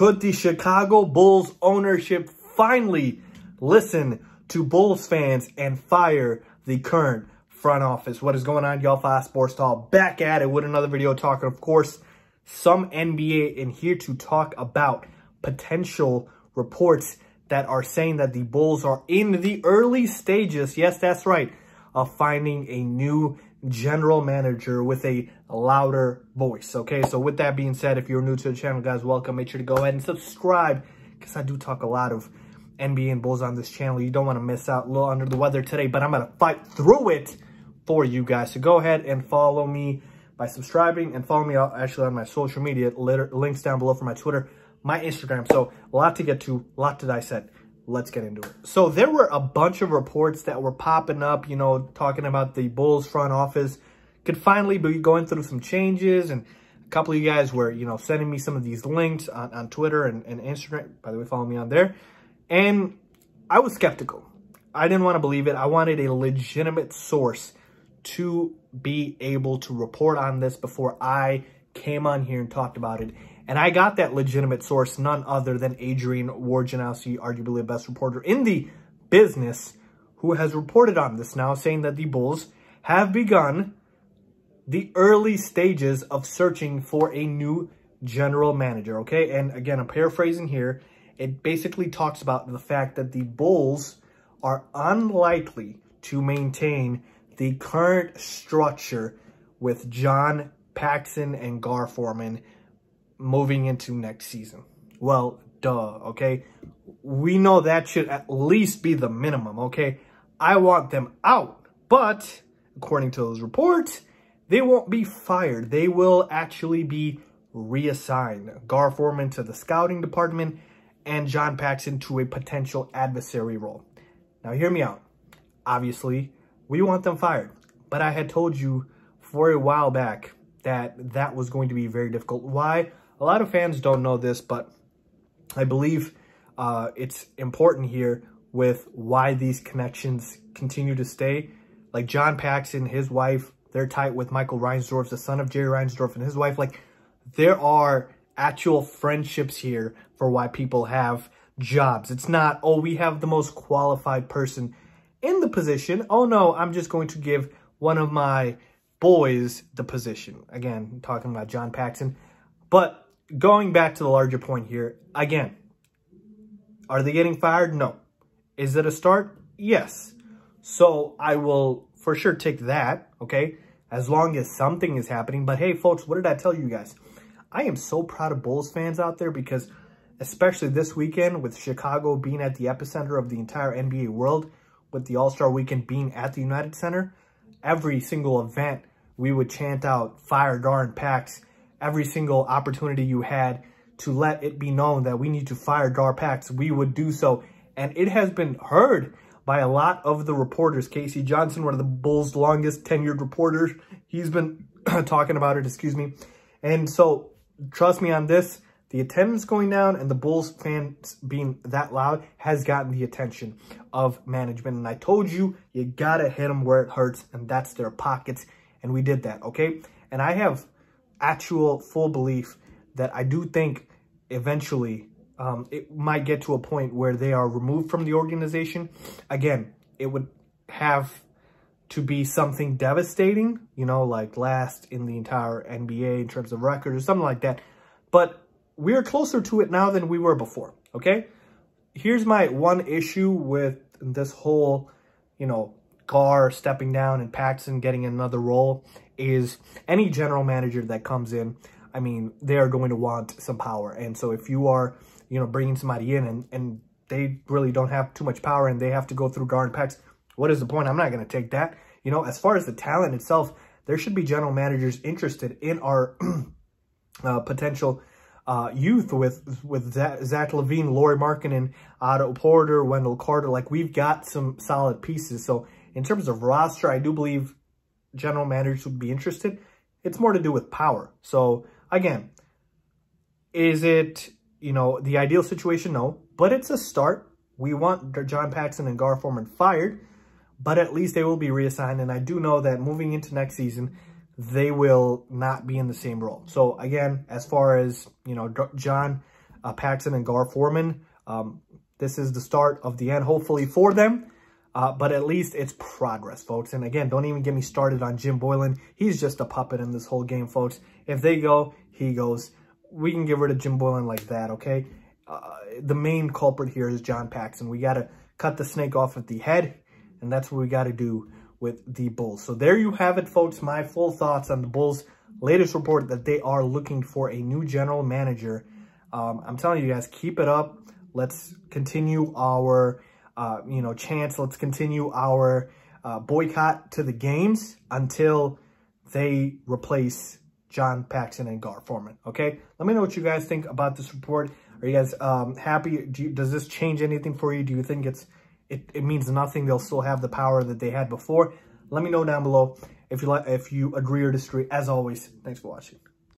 Could the Chicago Bulls ownership finally listen to Bulls fans and fire the current front office? What is going on, y'all? Fox Sports Talk back at it with another video talking, of course, some NBA, in here to talk about potential reports that are saying that the Bulls are in the early stages, yes, that's right, of finding a new general manager with a louder voice. Okay, so with that being said, if you're new to the channel, guys, welcome. Make sure to go ahead and subscribe, because I do talk a lot of NBA and Bulls on this channel. You don't want to miss out. A little under the weather today, but I'm going to fight through it for you guys. So go ahead and follow me by subscribing, and follow me actually on my social media. Links down below for my Twitter, my Instagram. So a lot to get to, a lot to dissect. Let's get into it. So there were a bunch of reports that were popping up, you know, talking about the Bulls front office could finally be going through some changes. And a couple of you guys were, you know, sending me some of these links on Twitter and Instagram. By the way, follow me on there. And I was skeptical. I didn't want to believe it. I wanted a legitimate source to be able to report on this before I came on here and talked about it. And I got that legitimate source, none other than Adrian Wojnarowski, arguably the best reporter in the business, who has reported on this now, saying that the Bulls have begun the early stages of searching for a new general manager, okay? And again, I'm paraphrasing here. It basically talks about the fact that the Bulls are unlikely to maintain the current structure with John Paxson and Gar Forman moving into next season. Well, duh, okay? We know that should at least be the minimum, okay? I want them out, but according to those reports, they won't be fired. They will actually be reassigned. Gar Forman to the scouting department and John Paxson to a potential adversary role. Now, hear me out. Obviously, we want them fired, but I had told you for a while back that that was going to be very difficult. Why? A lot of fans don't know this, but I believe it's important here with why these connections continue to stay. Like John Paxson, his wife, they're tight with Michael Reinsdorf, the son of Jerry Reinsdorf, and his wife. Like, there are actual friendships here for why people have jobs. It's not, oh, we have the most qualified person in the position. Oh, no, I'm just going to give one of my boys the position. Again, talking about John Paxson. But going back to the larger point here, again, are they getting fired? No. Is it a start? Yes. So I will for sure take that, okay, as long as something is happening. But hey, folks, what did I tell you guys? I am so proud of Bulls fans out there, because especially this weekend with Chicago being at the epicenter of the entire NBA world, with the All-Star Weekend being at the United Center, every single event we would chant out fire Gar and Pax. Every single opportunity you had to let it be known that we need to fire Gar Pax, we would do so. And it has been heard by a lot of the reporters. Casey Johnson, one of the Bulls' longest tenured reporters, he's been talking about it, excuse me. And so, trust me on this, the attendance going down and the Bulls fans being that loud has gotten the attention of management. And I told you, you gotta hit them where it hurts, and that's their pockets. And we did that, okay? And I have actual full belief that I do think eventually it might get to a point where they are removed from the organization. Again, it would have to be something devastating, you know, like last in the entire NBA in terms of record or something like that. But we're closer to it now than we were before, okay? Here's my one issue with this whole, you know, Gar stepping down and Paxson getting another role is any general manager that comes in, I mean, they are going to want some power. And so if you are, you know, bringing somebody in and they really don't have too much power and they have to go through Gar and Pax, what is the point? I'm not going to take that. You know, as far as the talent itself, there should be general managers interested in our potential youth with Zach LaVine, Lauri Markkanen, Otto Porter, Wendell Carter. Like, we've got some solid pieces. So in terms of roster, I do believe general managers would be interested. It's more to do with power. So again, is it, you know, the ideal situation? No, but it's a start. We want John Paxson and Gar Forman fired, but at least they will be reassigned. And I do know that moving into next season, they will not be in the same role. So again, as far as, you know, John Paxton and Gar Forman. This is the start of the end, hopefully, for them. But at least it's progress, folks. And again, don't even get me started on Jim Boylen. He's just a puppet in this whole game, folks. If they go, he goes. We can get rid of Jim Boylen like that, okay? The main culprit here is John Paxson. We got to cut the snake off at the head, and that's what we got to do with the Bulls. So there you have it, folks. My full thoughts on the Bulls' latest report that they are looking for a new general manager. I'm telling you guys, keep it up. Let's continue our, chance. Let's continue our boycott to the games until they replace John Paxson and Gar Forman, okay? Let me know what you guys think about this report. Are you guys happy? Does this change anything for you? Do you think it means nothing? They'll still have the power that they had before? Let me know down below if you agree or disagree. As always, thanks for watching.